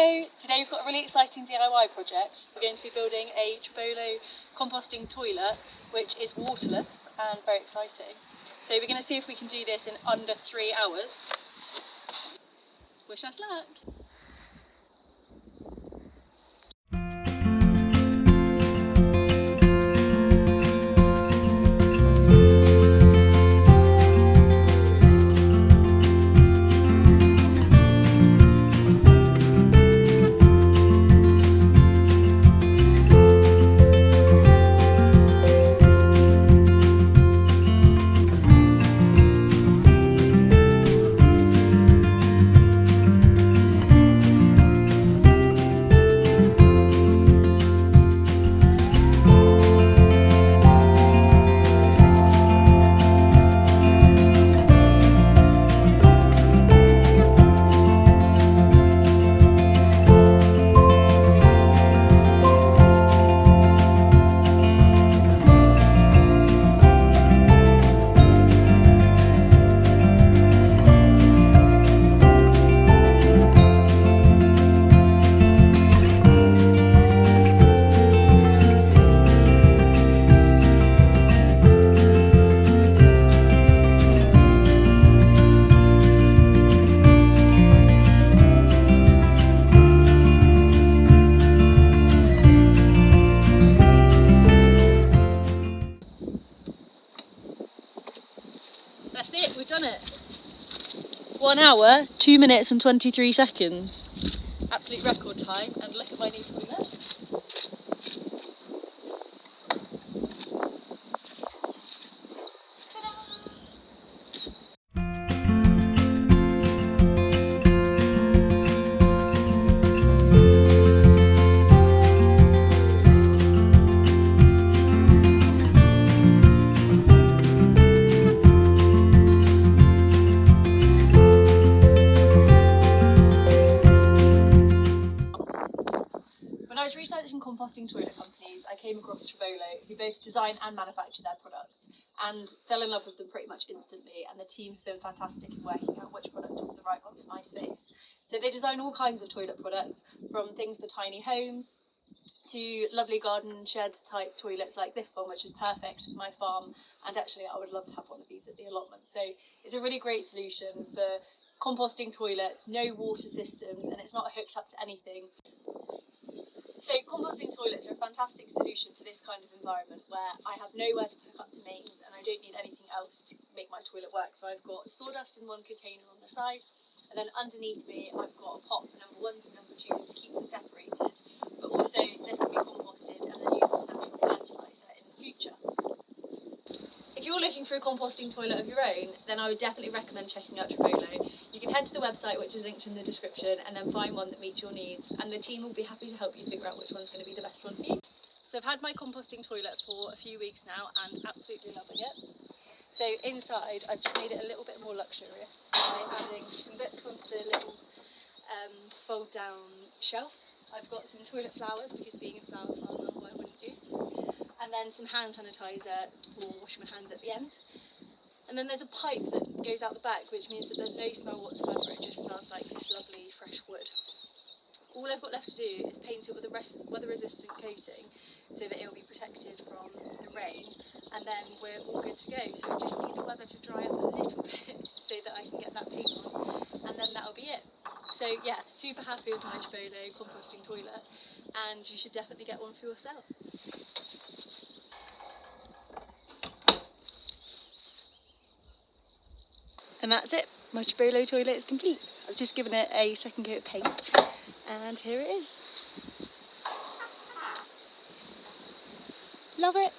Hello! Today we've got a really exciting DIY project. We're going to be building a TROBOLO composting toilet which is waterless and very exciting. So we're going to see if we can do this in under 3 hours. Wish us luck! That's it, we've done it. 1 hour, 2 minutes and 23 seconds. Absolute record time, and look at my new toilet. When I was researching composting toilet companies, I came across TROBOLO, who both design and manufacture their products, and fell in love with them pretty much instantly, and the team have been fantastic in working out which product was the right one for my space. So they design all kinds of toilet products, from things for tiny homes to lovely garden shed type toilets like this one, which is perfect for my farm, and actually I would love to have one of these at the allotment. So it's a really great solution for composting toilets, no water systems, and it's not hooked up to anything. So composting toilets are a fantastic solution for this kind of environment where I have nowhere to hook up to mains and I don't need anything else to make my toilet work. So I've got sawdust in one container on the side, and then underneath me I've got a pot for number ones and number twos to keep them separated. But also this can be composted and then used as natural fertiliser in the future. If you're looking for a composting toilet of your own, then I would definitely recommend checking out TROBOLO. You can head to the website, which is linked in the description, and then find one that meets your needs, and the team will be happy to help you figure out which one's going to be the best one for you. So I've had my composting toilet for a few weeks now and absolutely loving it. So inside I've just made it a little bit more luxurious by adding some books onto the little fold down shelf. I've got some toilet flowers because being a flower farmer, why wouldn't you? And then some hand sanitizer for washing my hands at the end. And then there's a pipe that goes out the back, which means that there's no smell whatsoever. It just smells like this lovely fresh wood. All I've got left to do is paint it with a weather-resistant coating so that it will be protected from the rain, and then we're all good to go. So I just need the weather to dry up a little bit so that I can get that paint on, and then that'll be it. So yeah, super happy with my TROBOLO composting toilet, and you should definitely get one for yourself. And that's it, my TROBOLO toilet is complete. I've just given it a second coat of paint, and here it is. Love it!